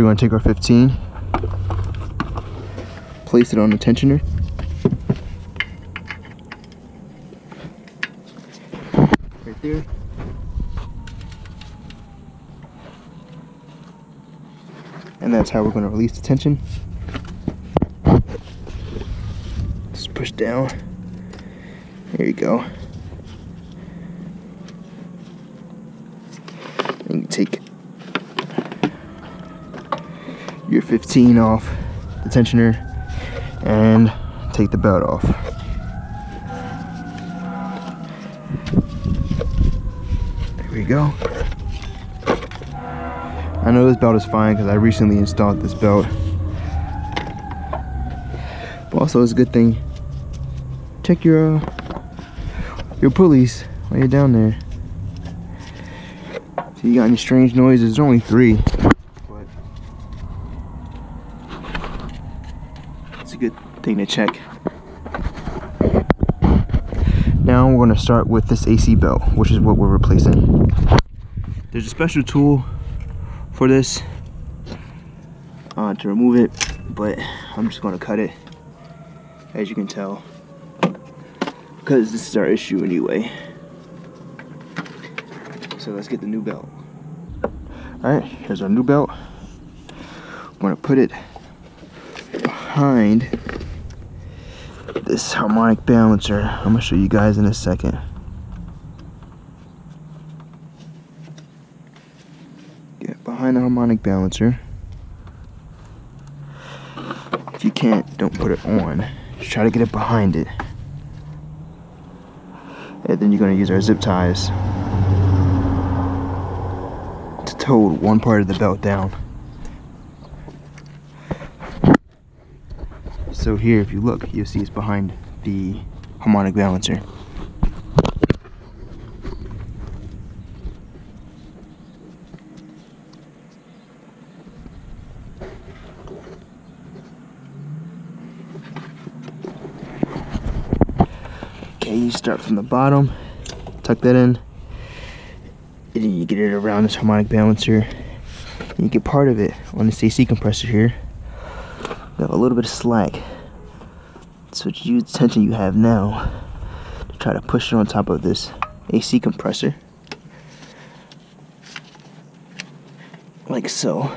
we're going to take our 15, place it on the tensioner, right there. And that's how we're going to release the tension. Just push down. There you go. And you take your 15 off the tensioner and take the belt off. There we go. I know this belt is fine because I recently installed this belt. But also it's a good thing. Check your pulleys while you're down there. So you got any strange noises? There's only 3. But it's a good thing to check. Now we're going to start with this AC belt, which is what we're replacing. There's a special tool for this to remove it, but I'm just going to cut it, as you can tell, because this is our issue anyway. So let's get the new belt. Alright, here's our new belt. I'm going to put it behind this harmonic balancer. I'm going to show you guys in a second. Get behind the harmonic balancer. If you can't, don't put it on. Just try to get it behind it. And then you're going to use our zip ties to tow one part of the belt down. So here, if you look, you'll see it's behind the harmonic balancer. Okay, you start from the bottom, tuck that in, and then you get it around this harmonic balancer, and you get part of it on this AC compressor here. You have a little bit of slack, so just use the tension you have now to try to push it on top of this AC compressor, like so.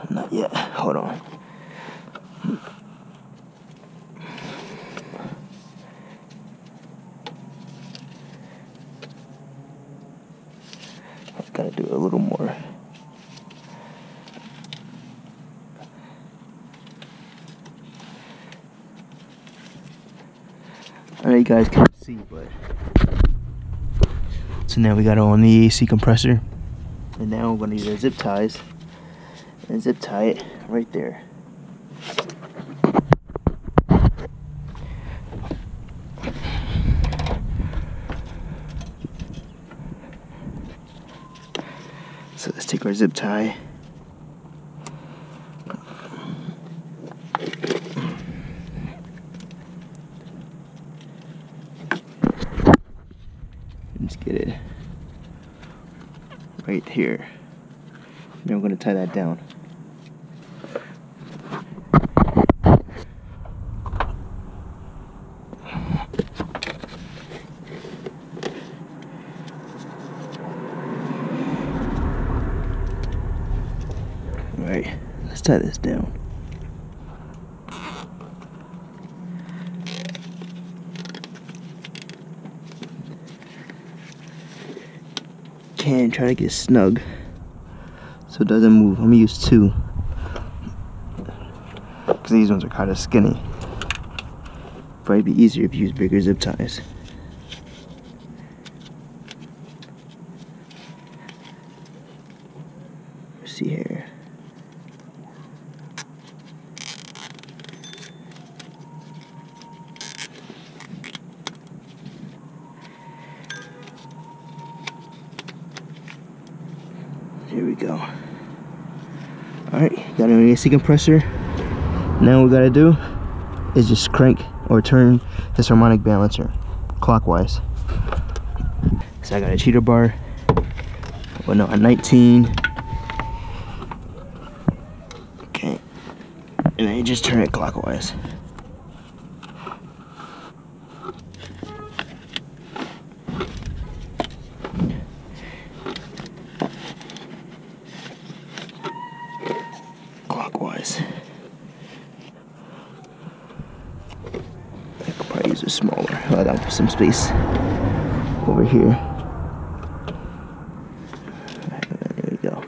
Not yet, hold on. I've got to do a little more. I know you guys can't see, but so now we got it on the AC compressor, and now we're going to use our zip ties and zip tie it right there. So let's take our zip tie. Just get it right here. Now we're going to tie that down. Alright, let's tie this down. Can try to get snug so it doesn't move. I'm gonna use 2 because these ones are kind of skinny. Probably be easier if you use bigger zip ties. Let's see here. Here we go. Alright, got an AC compressor. Now what we gotta do is just crank or turn this harmonic balancer clockwise. So I got a cheater bar. Well, no, a 19 you just turn it clockwise. Clockwise. I could probably use a smaller. I got some space over here. There we go.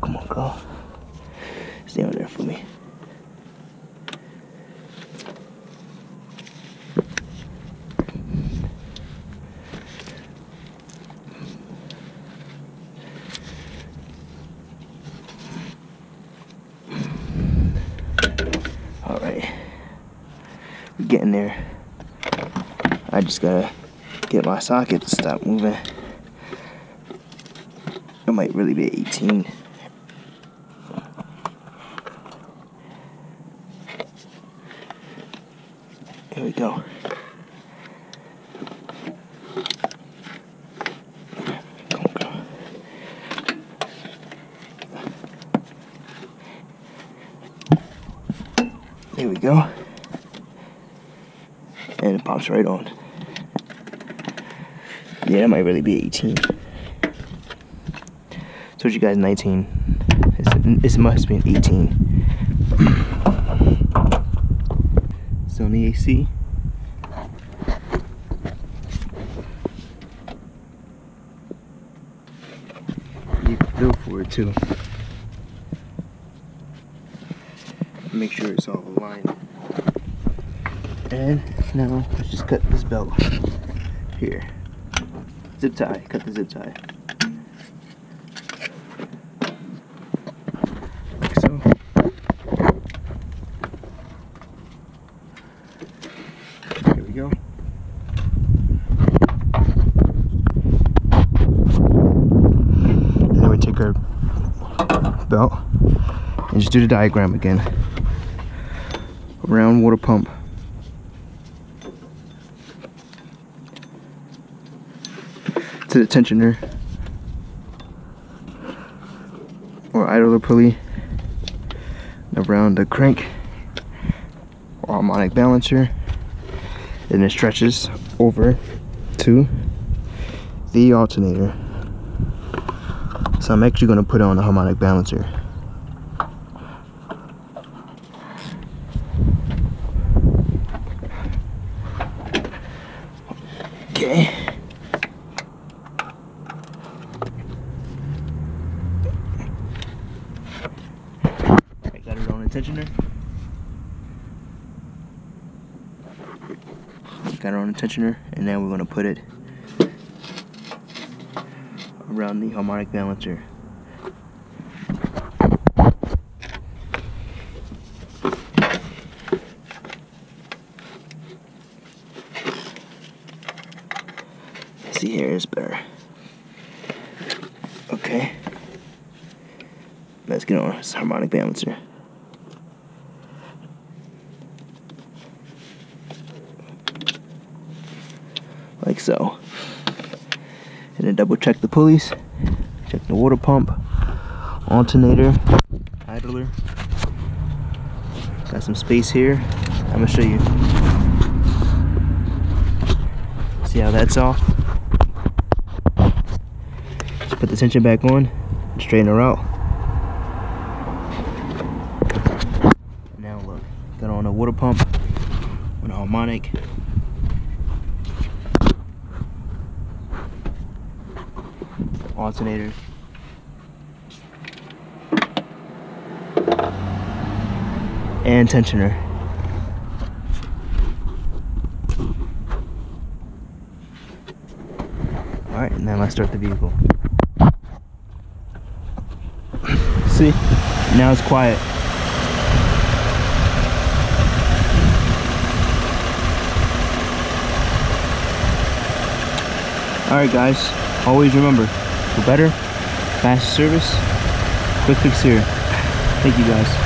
Come on, girl. Stay on there for me. Alright. We're getting there. I just gotta get my socket to stop moving. It might really be 18. Here we go. There we go. And it pops right on. Yeah, that might really be 18. Told you guys 19. This must be an 18. Still in the AC. You can feel for it too. Make sure it's all aligned. And now let's just cut this belt here. Zip tie, cut the zip tie. Like so. Here we go. And then we take our belt and just do the diagram again. Round water pump. To the tensioner or idler pulley, around the crank or harmonic balancer, and it stretches over to the alternator. So I'm actually going to put it on the harmonic balancer. Okay. I got it on the tensioner. Got it on the tensioner, and now we're going to put it around the harmonic balancer. See, here is better. Okay. Let's get on this harmonic balancer. Like so. And then double check the pulleys. Check the water pump. Alternator. Idler. Got some space here. I'm gonna show you. See how that's off? Just put the tension back on, straighten her out. Now look, got on a water pump with a harmonic. Alternator. And tensioner. Alright, now let's start the vehicle. See? Now it's quiet. Alright guys, always remember, for better, faster service, quick fix here. Thank you guys.